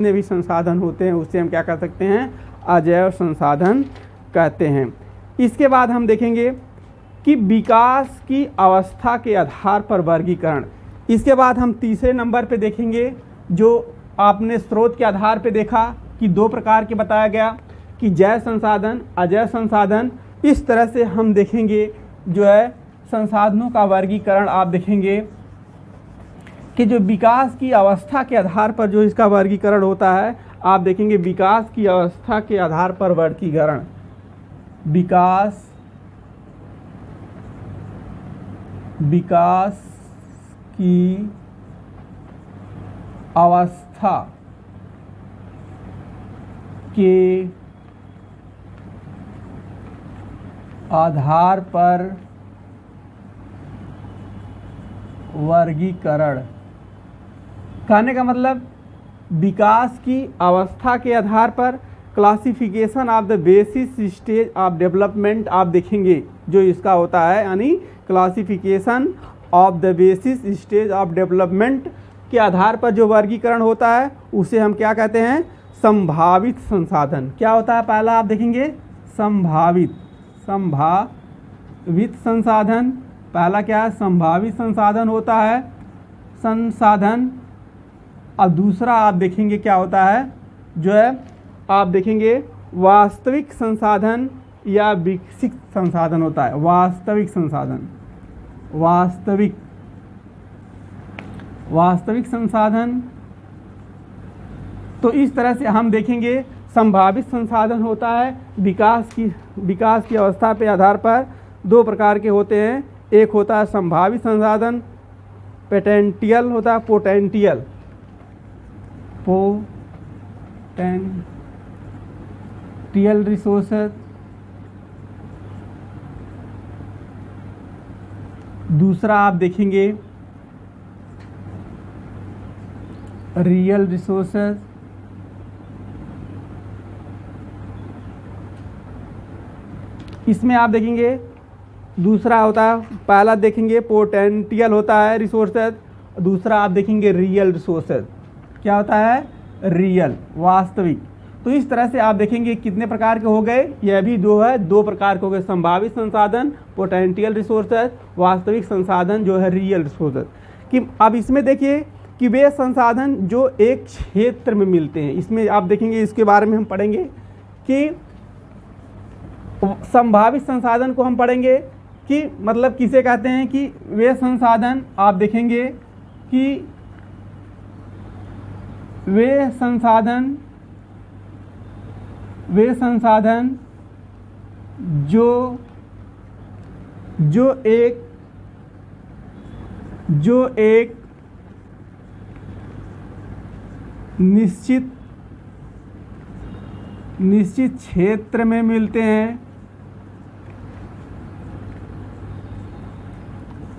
जितने भी संसाधन होते हैं उसे हम क्या कर सकते हैं, अजैव संसाधन कहते हैं। इसके बाद हम देखेंगे कि विकास की अवस्था के आधार पर वर्गीकरण। इसके बाद हम तीसरे नंबर पे देखेंगे, जो आपने स्रोत के आधार पे देखा कि दो प्रकार के बताया गया कि जैव संसाधन, अजैव संसाधन। इस तरह से हम देखेंगे जो है संसाधनों का वर्गीकरण। आप देखेंगे कि जो विकास की अवस्था के आधार पर जो इसका वर्गीकरण होता है, आप देखेंगे विकास की अवस्था के आधार पर वर्गीकरण, विकास की अवस्था के आधार पर वर्गीकरण। कहने का मतलब विकास की अवस्था के आधार पर classification of the basis stage of development. आप देखेंगे जो इसका होता है, यानी classification of the basis stage of development के आधार पर जो वर्गीकरण होता है उसे हम क्या कहते हैं, संभावित संसाधन। क्या होता है पहला आप देखेंगे, संभावित संसाधन। पहला क्या है, संभावित संसाधन होता है, संसाधन। और दूसरा आप देखेंगे क्या होता है, जो है आप देखेंगे वास्तविक संसाधन या विकसित संसाधन होता है। वास्तविक संसाधन, वास्तविक संसाधन। तो इस तरह से हम देखेंगे संभावित संसाधन होता है विकास की अवस्था पे आधार पर दो प्रकार के होते हैं। एक होता है संभावित संसाधन, पोटेंशियल होता है, पोटेंशियल रिसोर्सेज। दूसरा आप देखेंगे रियल रिसोर्सेज। इसमें आप देखेंगे दूसरा होता है, पहला देखेंगे पोटेंशियल होता है रिसोर्सेज, दूसरा आप देखेंगे रियल रिसोर्सेज। क्या होता है, रियल, वास्तविक। तो इस तरह से आप देखेंगे कितने प्रकार के हो गए, यह भी दो प्रकार के हो गए, संभावित संसाधन पोटेंशियल रिसोर्सेज, वास्तविक संसाधन जो है रियल रिसोर्सेज। कि अब इसमें देखिए कि वे संसाधन जो एक क्षेत्र में मिलते हैं, इसमें आप देखेंगे इसके बारे में हम पढ़ेंगे कि संभावित संसाधन को हम पढ़ेंगे कि मतलब किसे कहते हैं, कि वे संसाधन आप देखेंगे कि वे संसाधन जो एक निश्चित क्षेत्र में मिलते हैं,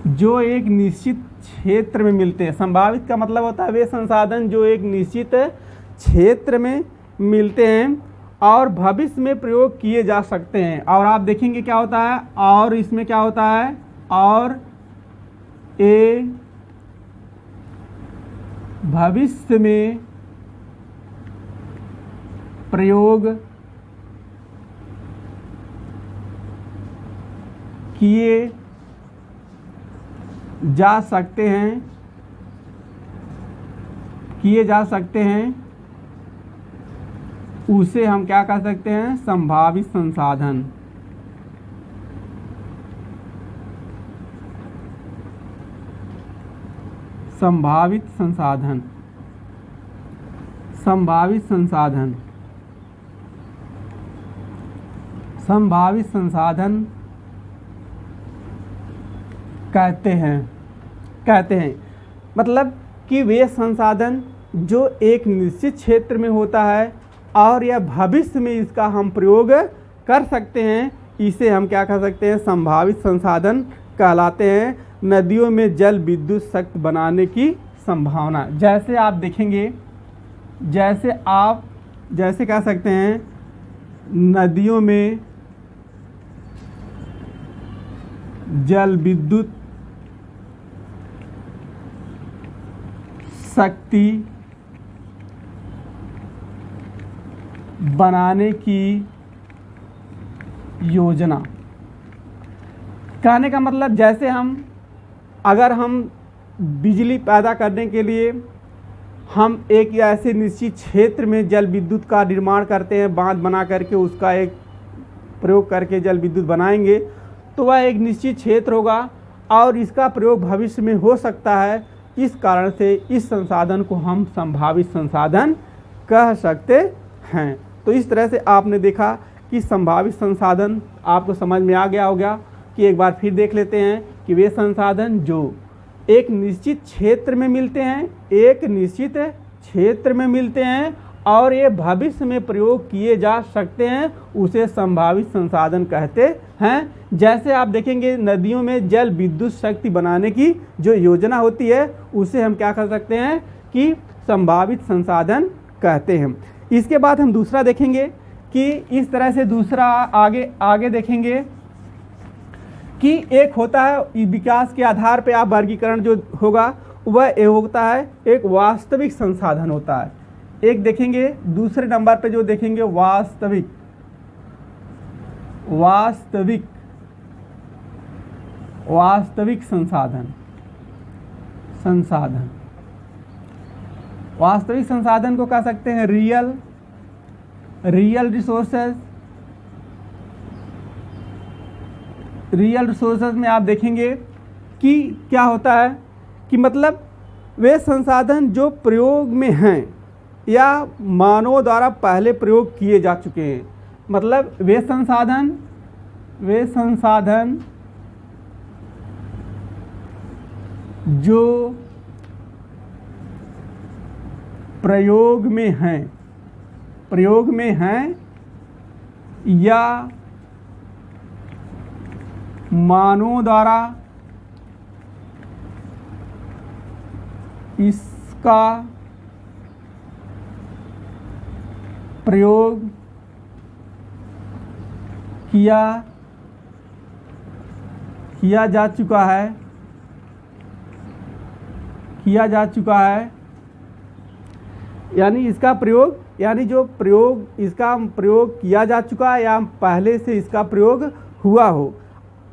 जो एक निश्चित क्षेत्र में मिलते हैं। संभावित का मतलब होता है वे संसाधन जो एक निश्चित क्षेत्र में मिलते हैं और भविष्य में प्रयोग किए जा सकते हैं। और आप देखेंगे क्या होता है, और इसमें क्या होता है, और ए भविष्य में प्रयोग किए जा सकते हैं, उसे हम क्या कह सकते हैं, संभावित संसाधन। संभावित संसाधन कहते हैं मतलब कि वे संसाधन जो एक निश्चित क्षेत्र में होता है और या भविष्य में इसका हम प्रयोग कर सकते हैं, इसे हम क्या कह सकते हैं, संभावित संसाधन कहलाते हैं। नदियों में जल विद्युत शक्ति बनाने की संभावना, जैसे आप देखेंगे, जैसे कह सकते हैं नदियों में जल विद्युत शक्ति बनाने की योजना। कहने का मतलब जैसे अगर हम बिजली पैदा करने के लिए हम एक ऐसे निश्चित क्षेत्र में जल विद्युत का निर्माण करते हैं, बांध बना करके उसका एक प्रयोग करके जल विद्युत बनाएंगे, तो वह एक निश्चित क्षेत्र होगा और इसका प्रयोग भविष्य में हो सकता है। इस कारण से इस संसाधन को हम संभावित संसाधन कह सकते हैं। तो इस तरह से आपने देखा कि संभावित संसाधन आपको समझ में आ गया होगा। कि एक बार फिर देख लेते हैं कि वे संसाधन जो एक निश्चित क्षेत्र में मिलते हैं, एक निश्चित क्षेत्र में मिलते हैं और ये भविष्य में प्रयोग किए जा सकते हैं, उसे संभावित संसाधन कहते हैं। जैसे आप देखेंगे नदियों में जल विद्युत शक्ति बनाने की जो योजना होती है, उसे हम क्या कर सकते हैं कि संभावित संसाधन कहते हैं। इसके बाद हम दूसरा देखेंगे कि इस तरह से दूसरा आगे देखेंगे कि एक होता है विकास के आधार पे आप वर्गीकरण जो होगा वह एक होता है एक वास्तविक संसाधन होता है। एक देखेंगे दूसरे नंबर पे जो देखेंगे वास्तविक संसाधन। वास्तविक संसाधन को कह सकते हैं रियल रिसोर्सेज। रियल रिसोर्सेज में आप देखेंगे कि क्या होता है कि मतलब वे संसाधन जो प्रयोग में हैं या मानवों द्वारा पहले प्रयोग किए जा चुके हैं। मतलब वे संसाधन जो प्रयोग में हैं या मानवों द्वारा इसका प्रयोग किया जा चुका है यानी इसका प्रयोग इसका प्रयोग किया जा चुका है या पहले से इसका प्रयोग हुआ हो,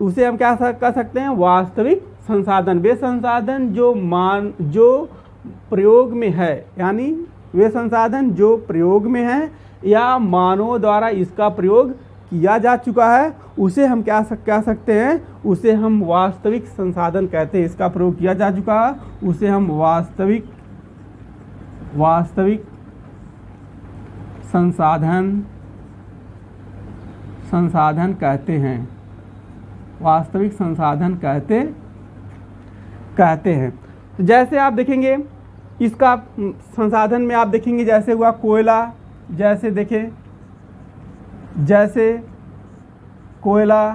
उसे हम क्या कह सकते हैं वास्तविक संसाधन। वे संसाधन जो प्रयोग में है, यानी वे संसाधन जो प्रयोग में है या मानवों द्वारा इसका प्रयोग किया जा चुका है, उसे हम क्या कह सकते हैं, उसे हम वास्तविक संसाधन कहते हैं। इसका प्रयोग किया जा चुका है उसे हम वास्तविक संसाधन कहते हैं। वास्तविक संसाधन कहते हैं। तो जैसे आप देखेंगे इसका संसाधन में आप देखेंगे जैसे हुआ कोयला, जैसे कोयला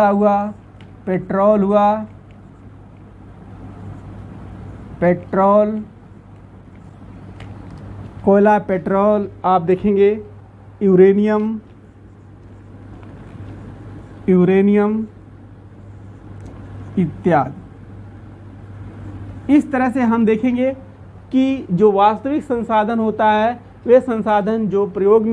हुआ, पेट्रोल हुआ, कोयला, पेट्रोल, आप देखेंगे यूरेनियम इत्यादि। इस तरह से हम देखेंगे कि जो वास्तविक संसाधन होता है वे संसाधन जो प्रयोग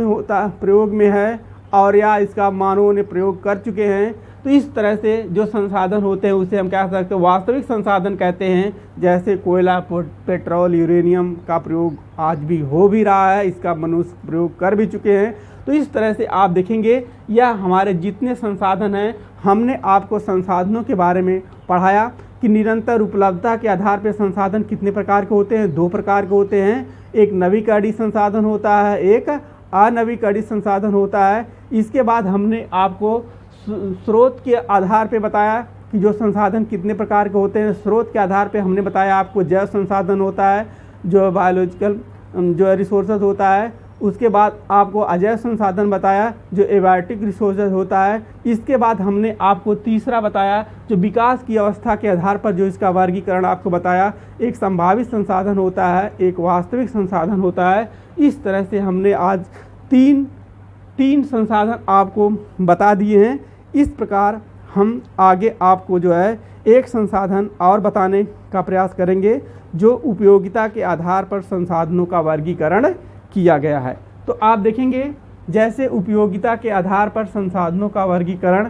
में है और या इसका मानवों ने प्रयोग कर चुके हैं। तो इस तरह से जो संसाधन होते हैं उसे हम क्या कह सकते हैं वास्तविक संसाधन कहते हैं। जैसे कोयला, पेट्रोल, यूरेनियम का प्रयोग आज भी हो भी रहा है, इसका मनुष्य प्रयोग कर भी चुके हैं। तो इस तरह से आप देखेंगे यह हमारे जितने संसाधन हैं, हमने आपको संसाधनों के बारे में पढ़ाया कि निरंतर उपलब्धता के आधार पर संसाधन कितने प्रकार के होते हैं। 2 प्रकार के होते हैं, एक नवीकरणीय संसाधन होता है, एक अनवीकरणीय संसाधन होता है। इसके बाद हमने आपको स्रोत के आधार पे बताया कि जो संसाधन कितने प्रकार के होते हैं। स्रोत के आधार पे हमने बताया आपको जैव संसाधन होता है, जो बायोलॉजिकल जो रिसोर्सेज होता है। उसके बाद आपको अजैव संसाधन बताया जो एबायोटिक रिसोर्सेज होता है। इसके बाद हमने आपको तीसरा बताया जो विकास की अवस्था के आधार पर जो इसका वर्गीकरण आपको बताया, एक संभावित संसाधन होता है, एक वास्तविक संसाधन होता है। इस तरह से हमने आज तीन संसाधन आपको बता दिए हैं। इस प्रकार हम आगे आपको जो है एक संसाधन और बताने का प्रयास करेंगे। जो उपयोगिता के आधार पर संसाधनों का वर्गीकरण किया गया है। तो आप देखेंगे जैसे उपयोगिता के आधार पर संसाधनों का वर्गीकरण,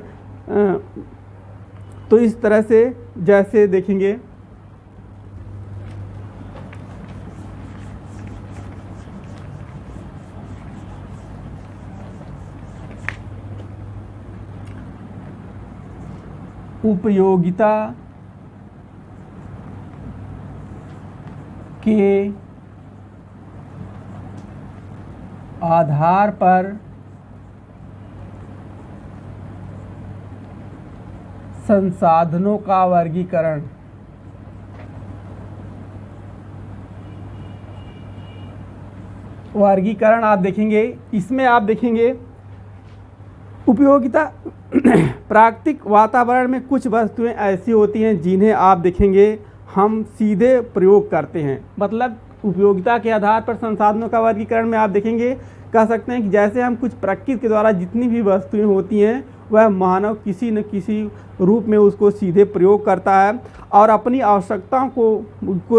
तो इस तरह से जैसे देखेंगे उपयोगिता के आधार पर संसाधनों का वर्गीकरण आप देखेंगे, इसमें आप देखेंगे उपयोगिता प्राकृतिक वातावरण में कुछ वस्तुएं ऐसी होती हैं जिन्हें आप देखेंगे हम सीधे प्रयोग करते हैं। मतलब उपयोगिता के आधार पर संसाधनों का वर्गीकरण में आप देखेंगे कह सकते हैं कि जैसे हम कुछ प्रकृति के द्वारा जितनी भी वस्तुएं होती हैं वह मानव किसी न किसी रूप में उसको सीधे प्रयोग करता है और अपनी आवश्यकताओं को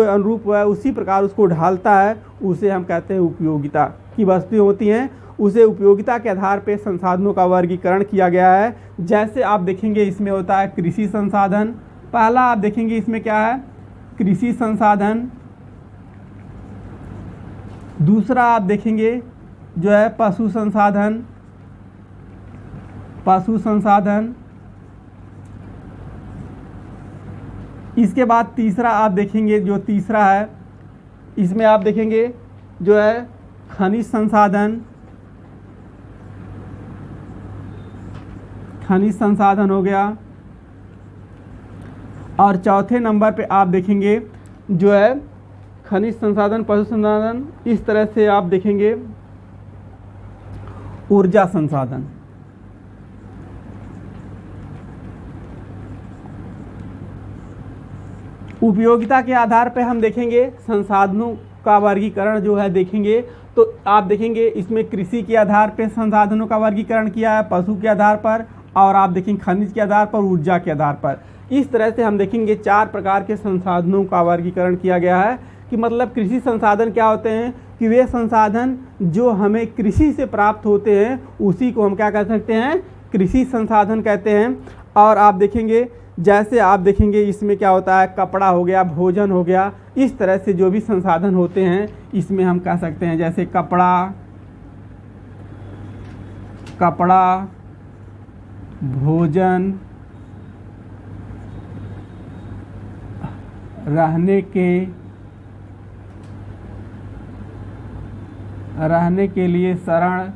अनुरूप वह उसी प्रकार उसको ढालता है, उसे हम कहते हैं उपयोगिता की वस्तुएं होती हैं। उसे उपयोगिता के आधार पर संसाधनों का वर्गीकरण किया गया है। जैसे आप देखेंगे इसमें होता है कृषि संसाधन, पहला आप देखेंगे इसमें क्या है कृषि संसाधन, दूसरा आप देखेंगे जो है पशु संसाधन, इसके बाद तीसरा आप देखेंगे जो तीसरा है इसमें आप देखेंगे जो है खनिज संसाधन हो गया, और चौथे नंबर पे आप देखेंगे जो है खनिज संसाधन, पशु संसाधन, इस तरह से आप देखेंगे ऊर्जा संसाधन। उपयोगिता के आधार पे हम देखेंगे संसाधनों का वर्गीकरण जो है देखेंगे, तो आप देखेंगे इसमें कृषि के आधार पे संसाधनों का वर्गीकरण किया है, पशु के आधार पर, और आप देखेंगे खनिज के आधार पर, ऊर्जा के आधार पर। इस तरह से हम देखेंगे 4 प्रकार के संसाधनों का वर्गीकरण किया गया है। कि मतलब कृषि संसाधन क्या होते हैं कि वे संसाधन जो हमें कृषि से प्राप्त होते हैं उसी को हम क्या कह सकते हैं कृषि संसाधन कहते हैं। और आप देखेंगे जैसे आप देखेंगे इसमें क्या होता है कपड़ा हो गया, भोजन हो गया, इस तरह से जो भी संसाधन होते हैं इसमें हम कह सकते हैं जैसे कपड़ा, भोजन, रहने के लिए शरण।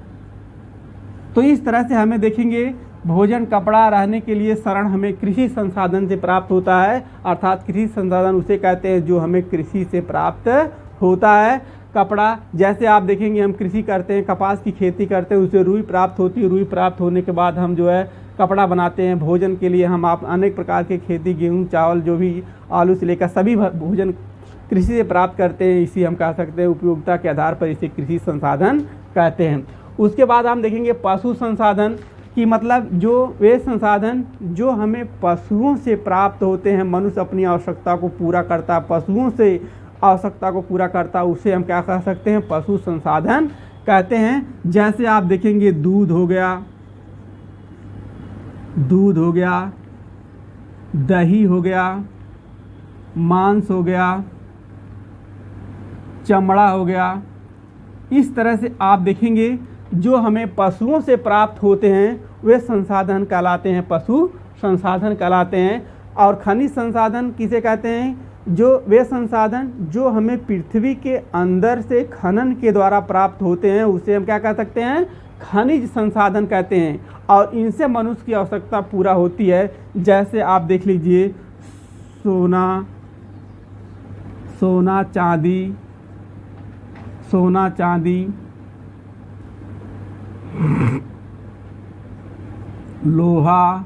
तो इस तरह से हमें देखेंगे भोजन, कपड़ा, रहने के लिए शरण हमें कृषि संसाधन से प्राप्त होता है। अर्थात कृषि संसाधन उसे कहते हैं जो हमें कृषि से प्राप्त होता है। कपड़ा, जैसे आप देखेंगे हम कृषि करते हैं, कपास की खेती करते हैं, उसे रुई प्राप्त होती है, रुई प्राप्त होने के बाद हम जो है कपड़ा बनाते हैं। भोजन के लिए हम आप अनेक प्रकार के खेती, गेहूँ, चावल, जो भी आलू से लेकर सभी भोजन कृषि से प्राप्त करते हैं। इसी हम कह सकते हैं उपयोगिता के आधार पर इसे कृषि संसाधन कहते हैं। उसके बाद हम देखेंगे पशु संसाधन कि मतलब जो वे संसाधन जो हमें पशुओं से प्राप्त होते हैं, मनुष्य अपनी आवश्यकता को पूरा करता है, पशुओं से आवश्यकता को पूरा करता है, उसे हम क्या कह सकते हैं पशु संसाधन कहते हैं। जैसे आप देखेंगे दूध हो गया, दही हो गया, मांस हो गया, चमड़ा हो गया। इस तरह से आप देखेंगे जो हमें पशुओं से प्राप्त होते हैं वे संसाधन कहलाते हैं, पशु संसाधन कहलाते हैं। और खनिज संसाधन किसे कहते हैं? जो वे संसाधन जो हमें पृथ्वी के अंदर से खनन के द्वारा प्राप्त होते हैं उसे हम क्या कह सकते हैं खनिज संसाधन कहते हैं। और इनसे मनुष्य की आवश्यकता पूरा होती है। जैसे आप देख लीजिए सोना चांदी, लोहा,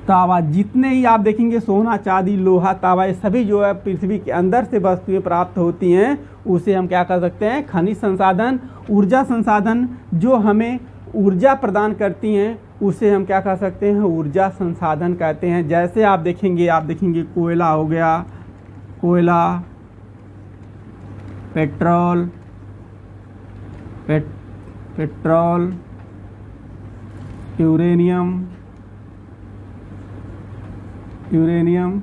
तावा, जितने ही आप देखेंगे सोना, चांदी, लोहा, तावा, ये सभी जो है पृथ्वी के अंदर से वस्तुएं प्राप्त होती हैं उसे हम क्या कह सकते हैं खनिज संसाधन। ऊर्जा संसाधन जो हमें ऊर्जा प्रदान करती हैं उसे हम क्या कह सकते हैं, ऊर्जा संसाधन कहते हैं। जैसे आप देखेंगे कोयला हो गया, कोयला, पेट्रोल, यूरेनियम।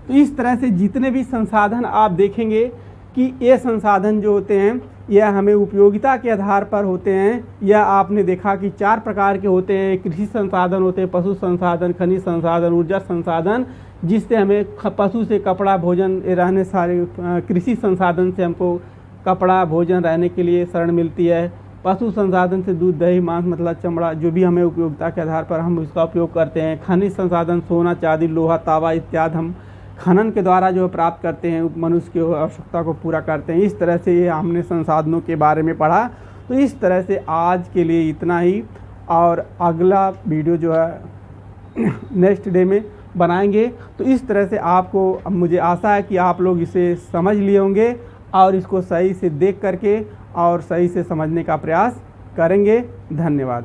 तो इस तरह से जितने भी संसाधन आप देखेंगे कि ये संसाधन जो होते हैं यह हमें उपयोगिता के आधार पर होते हैं। यह आपने देखा कि 4 प्रकार के होते हैं। कृषि संसाधन होते हैं, पशु संसाधन, खनिज संसाधन, ऊर्जा संसाधन, जिससे हमें पशु से कपड़ा, भोजन रहने सारे, कृषि संसाधन से हमको कपड़ा, भोजन, रहने के लिए शरण मिलती है। पशु संसाधन से दूध, दही, मांस मतलब चमड़ा, जो भी हमें उपयोगिता के आधार पर हम उसका उपयोग करते हैं। खनिज संसाधन सोना, चांदी, लोहा, तांबा इत्यादि हम खनन के द्वारा जो प्राप्त करते हैं, मनुष्य की आवश्यकता को पूरा करते हैं। इस तरह से ये हमने संसाधनों के बारे में पढ़ा। तो इस तरह से आज के लिए इतना ही, और अगला वीडियो जो है नेक्स्ट डे में बनाएंगे। तो इस तरह से आपको, मुझे आशा है कि आप लोग इसे समझ लिए होंगे और इसको सही से देख करके और सही से समझने का प्रयास करेंगे। धन्यवाद।